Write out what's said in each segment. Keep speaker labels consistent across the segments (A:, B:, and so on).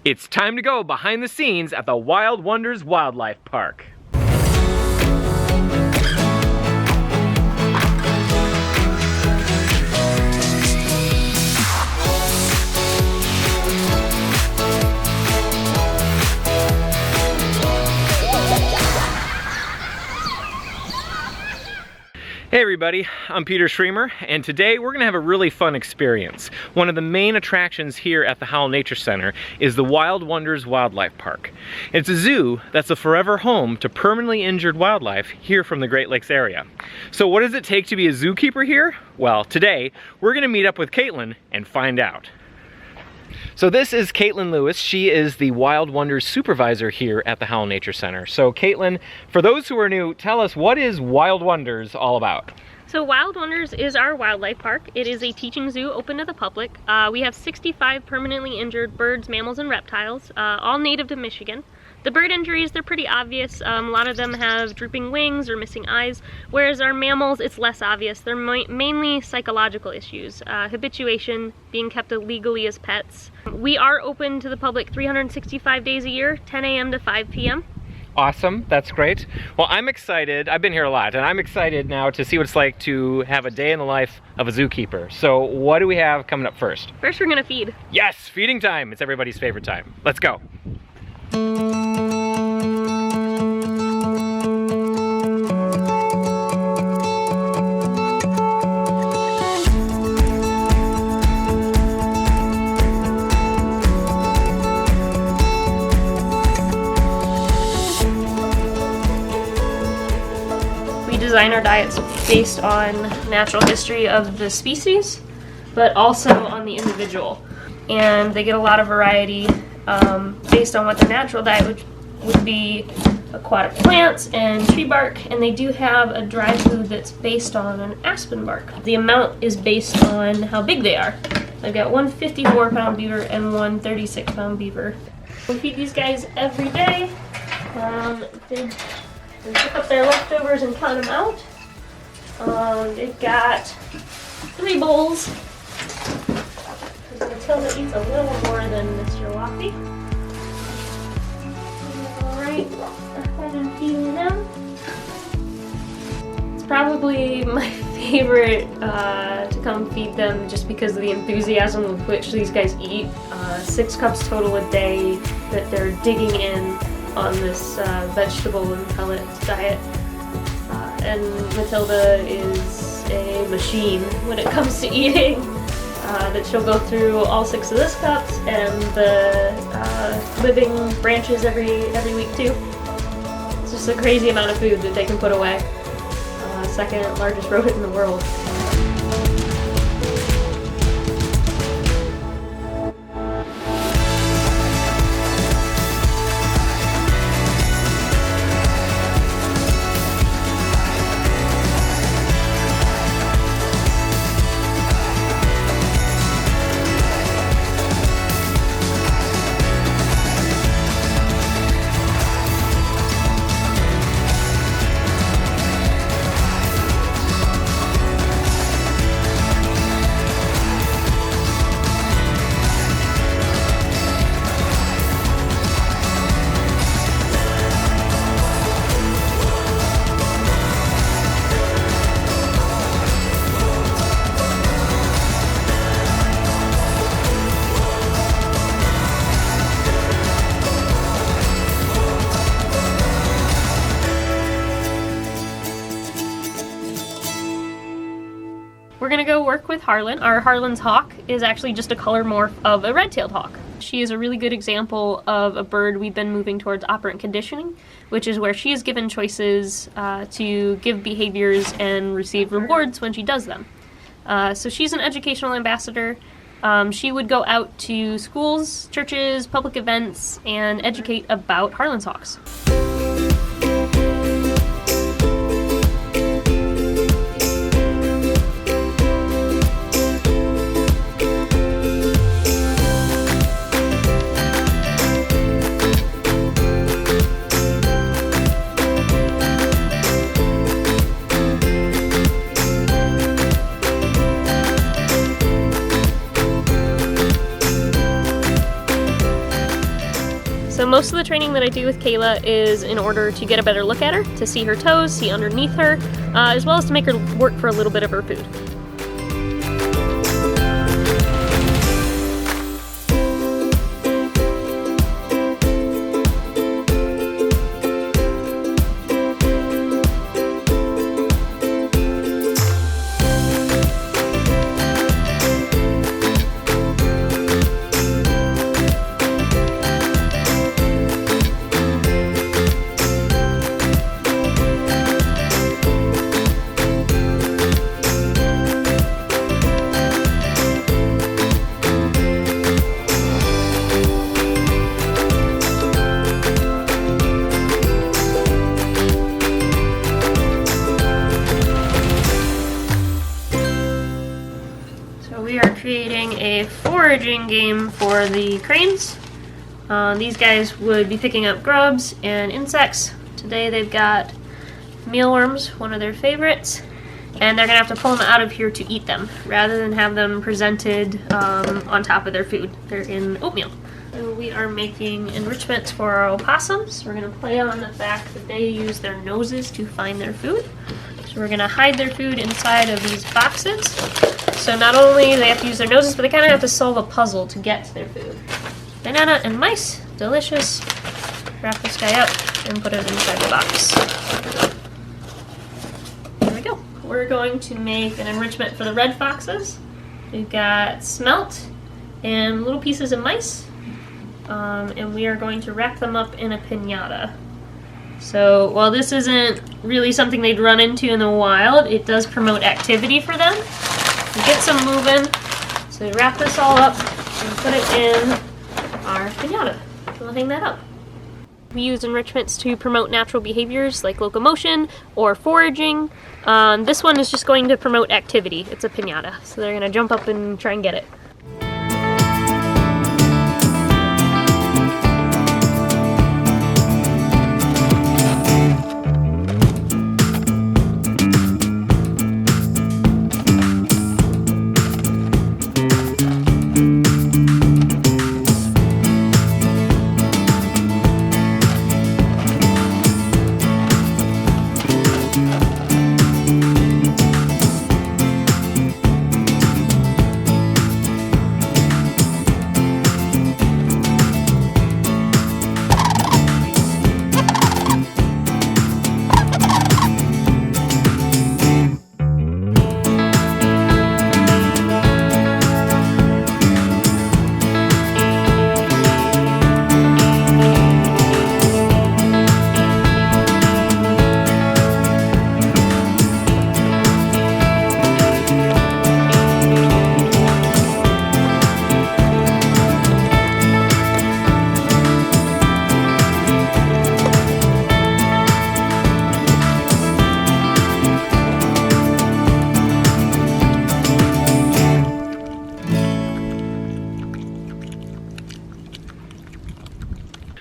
A: It's time to go behind the scenes at the Wild Wonders Wildlife Park. Hey everybody, I'm Peter Schriemer, and today we're gonna have a really fun experience. One of the main attractions here at the Howell Nature Center is the Wild Wonders Wildlife Park. It's a zoo that's a forever home to permanently injured wildlife here from the Great Lakes area. So what does it take to be a zookeeper here? Well, today we're gonna meet up with Katelyn and find out. So this is Katelyn Lewis. She is the Wild Wonders Supervisor here at the Howell Nature Center. So Katelyn, for those who are new, tell us, what is Wild Wonders all about?
B: So Wild Wonders is our wildlife park. It is a teaching zoo open to the public. We have 65 permanently injured birds, mammals, and reptiles, all native to Michigan. The bird injuries, they're pretty obvious. A lot of them have drooping wings or missing eyes, whereas our mammals, it's less obvious. They're mainly psychological issues, habituation, being kept illegally as pets. We are open to the public 365 days a year, 10 a.m. to 5 p.m.
A: Awesome, that's great. Well, I'm excited. I've been here a lot, and I'm excited now to see what it's like to have a day in the life of a zookeeper. So what do we have coming up first?
B: First, we're gonna feed.
A: Yes, feeding time. It's everybody's favorite time. Let's go.
B: We design our diets based on natural history of the species, but also on the individual. And they get a lot of variety based on what their natural diet would be: aquatic plants and tree bark, and they do have a dry food that's based on an aspen bark. The amount is based on how big they are. I've got one 54-pound beaver and one 36-pound beaver. We feed these guys every day. They pick up their leftovers and count them out. They've got 3 bowls. Matilda eats a little more than Mr. Loppy. Alright, I'm feeding them. It's probably my favorite to come feed them just because of the enthusiasm with which these guys eat. 6 cups total a day that they're digging in on this vegetable and pellet diet. And Matilda is a machine when it comes to eating. That she'll go through all 6 of this cups and the living branches every week too. It's just a crazy amount of food that they can put away. Second largest rodent in the world. We're gonna go work with Harlan. Our Harlan's hawk is actually just a color morph of a red-tailed hawk. She is a really good example of a bird we've been moving towards operant conditioning, which is where she is given choices to give behaviors and receive rewards when she does them. So she's an educational ambassador. She would go out to schools, churches, public events, and educate about Harlan's hawks. So most of the training that I do with Kayla is in order to get a better look at her, to see her toes, see underneath her, as well as to make her work for a little bit of her food. We are creating a foraging game for the cranes. These guys would be picking up grubs and insects. Today they've got mealworms, one of their favorites, and they're going to have to pull them out of here to eat them, rather than have them presented on top of their food. They're in oatmeal. So we are making enrichments for our opossums. We're going to play on the fact that they use their noses to find their food. So we're going to hide their food inside of these boxes. So not only do they have to use their noses, but they kind of have to solve a puzzle to get to their food. Banana and mice, delicious. Wrap this guy up and put it inside the box. There we go. We're going to make an enrichment for the red foxes. We've got smelt and little pieces of mice. And we are going to wrap them up in a piñata. So while this isn't really something they'd run into in the wild, it does promote activity for them. Get some moving. So we wrap this all up and put it in our piñata. We'll hang that up. We use enrichments to promote natural behaviors like locomotion or foraging. This one is just going to promote activity. It's a piñata, so they're going to jump up and try and get it.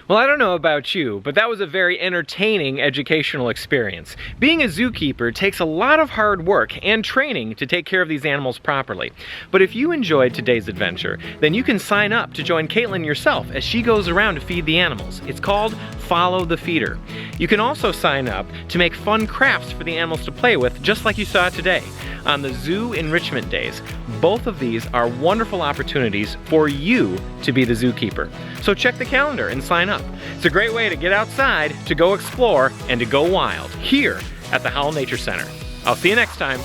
A: Well, I don't know about you, but that was a very entertaining educational experience. Being a zookeeper takes a lot of hard work and training to take care of these animals properly. But if you enjoyed today's adventure, then you can sign up to join Katelyn yourself as she goes around to feed the animals. It's called Follow the Feeder. You can also sign up to make fun crafts for the animals to play with, just like you saw today on the Zoo Enrichment Days. Both of these are wonderful opportunities for you to be the zookeeper. So check the calendar and sign up. It's a great way to get outside, to go explore, and to go wild here at the Howell Nature Center. I'll see you next time.